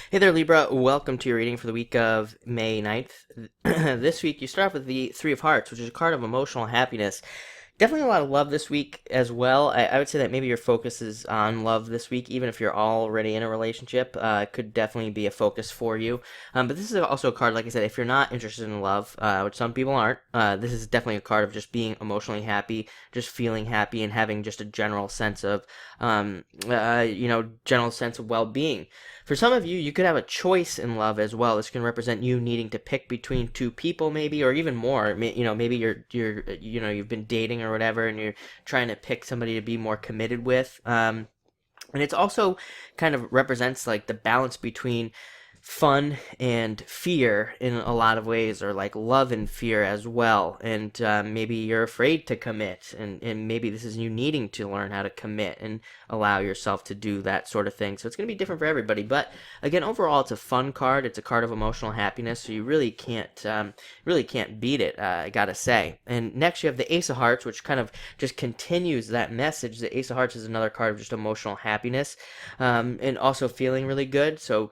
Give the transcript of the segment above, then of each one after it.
Hey there, Libra. Welcome to your reading for the week of May 9th. This week, you start off with the Three of Hearts, which is a card of emotional happiness. Definitely a lot of love this week as well. I would say that maybe your focus is on love this week, even if you're already in a relationship. It could definitely be a focus for you. But this is also a card, like I said, if you're not interested in love, which some people aren't, this is definitely a card of just being emotionally happy, just feeling happy, and having just a general sense of, general sense of well-being. For some of you, you could have a choice in love as well. This can represent you needing to pick between two people, maybe, or even more. Maybe you've been dating or whatever, and you're trying to pick somebody to be more committed with. And it's also kind of represents like the balance between fun and fear in a lot of ways, or like love and fear as well. And maybe you're afraid to commit, and maybe this is you needing to learn how to commit and allow yourself to do that sort of thing. So it's going to be different for everybody. But again, overall, it's a fun card. It's a card of emotional happiness. So you really can't beat it. I gotta say. And next you have the Ace of Hearts, which kind of just continues that message. The Ace of Hearts is another card of just emotional happiness, and also feeling really good. So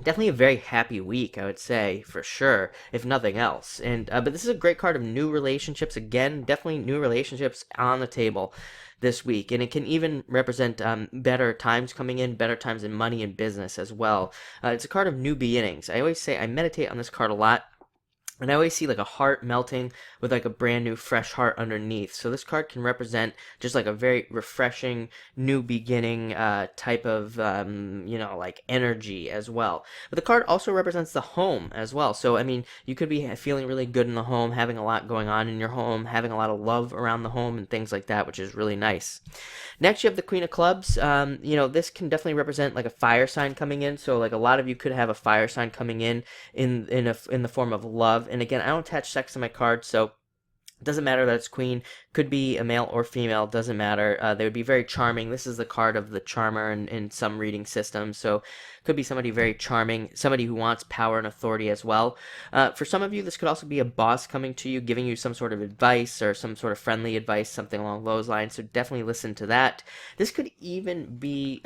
definitely a very happy week, I would say, for sure, if nothing else. And but this is a great card of new relationships. Again, definitely new relationships on the table this week, and it can even represent better times coming in, better times in money and business as well. It's a card of new beginnings. I always say I meditate on this card a lot. And I always see like a heart melting with like a brand new fresh heart underneath. So this card can represent just like a very refreshing new beginning type of like energy as well. But the card also represents the home as well. So I mean, you could be feeling really good in the home, having a lot going on in your home, having a lot of love around the home and things like that, which is really nice. Next, you have the Queen of Clubs. This can definitely represent like a fire sign coming in. So like a lot of you could have a fire sign coming in the form of love. And again, I don't attach sex to my cards, so it doesn't matter that it's queen. Could be a male or female. Doesn't matter. They would be very charming. This is the card of the charmer in some reading systems. So could be somebody very charming, somebody who wants power and authority as well. For some of you, this could also be a boss coming to you, giving you some sort of advice or some sort of friendly advice, something along those lines. So definitely listen to that. This could even be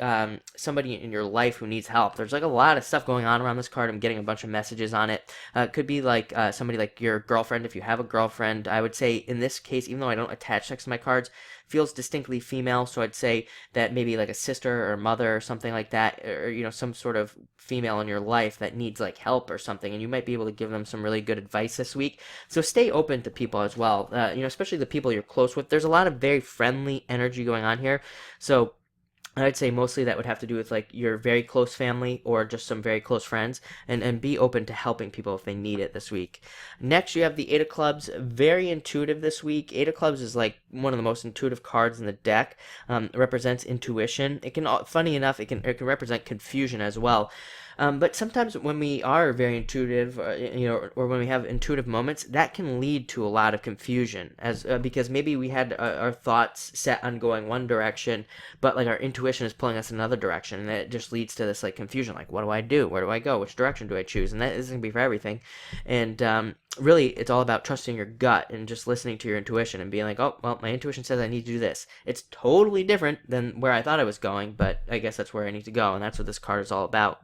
somebody in your life who needs help. There's like a lot of stuff going on around this card. I'm getting a bunch of messages on it. It could be like somebody like your girlfriend, if you have a girlfriend. I would say in this case, even though I don't attach sex to my cards, feels distinctly female. So I'd say that maybe like a sister or mother or something like that, or some sort of female in your life that needs like help or something, and you might be able to give them some really good advice this week. So stay open to people as well, especially the people you're close with. There's a lot of very friendly energy going on here. So I would say mostly that would have to do with like your very close family or just some very close friends, and be open to helping people if they need it this week. Next, you have the Eight of Clubs. Very intuitive this week. Eight of Clubs is like one of the most intuitive cards in the deck. It represents intuition. It can, funny enough, it can represent confusion as well. But sometimes when we are very intuitive, or when we have intuitive moments, that can lead to a lot of confusion, as because maybe we had our thoughts set on going one direction, but like our intuition is pulling us in another direction, and it just leads to this like confusion. Like, what do I do? Where do I go? Which direction do I choose? And that isn't gonna be for everything. And really, it's all about trusting your gut and just listening to your intuition and being like, oh, well, my intuition says I need to do this. It's totally different than where I thought I was going, but I guess that's where I need to go, and that's what this card is all about.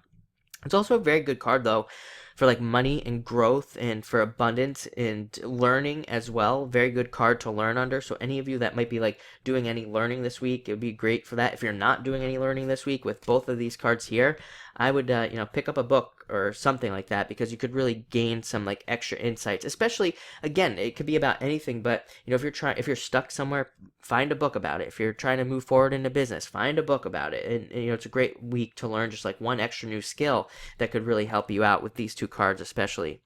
It's also a very good card though for like money and growth and for abundance and learning as well. Very good card to learn under. So any of you that might be like doing any learning this week, it would be great for that. If you're not doing any learning this week with both of these cards here, I would pick up a book or something like that, because you could really gain some like extra insights. Especially, again, it could be about anything, but if you're stuck somewhere, find a book about it. If you're trying to move forward in a business, find a book about it. And it's a great week to learn just like one extra new skill that could really help you out with these two cards especially.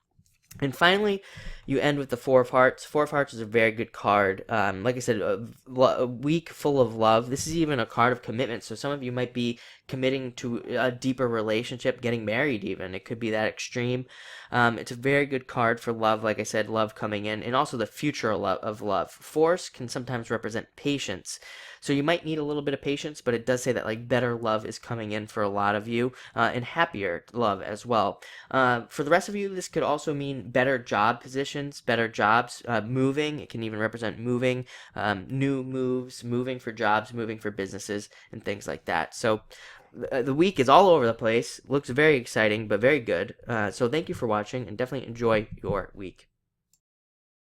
And finally, you end with the Four of Hearts. Four of Hearts is a very good card. Like I said, a week full of love. This is even a card of commitment. So some of you might be committing to a deeper relationship, getting married even. It could be that extreme. It's a very good card for love. Like I said, love coming in. And also the future of love. Force can sometimes represent patience. So you might need a little bit of patience, but it does say that like better love is coming in for a lot of you, and happier love as well. For the rest of you, this could also mean better job positions, better jobs, moving. It can even represent moving, new moves, moving for jobs, moving for businesses, and things like that. So the week is all over the place. Looks very exciting, but very good. So thank you for watching, and definitely enjoy your week.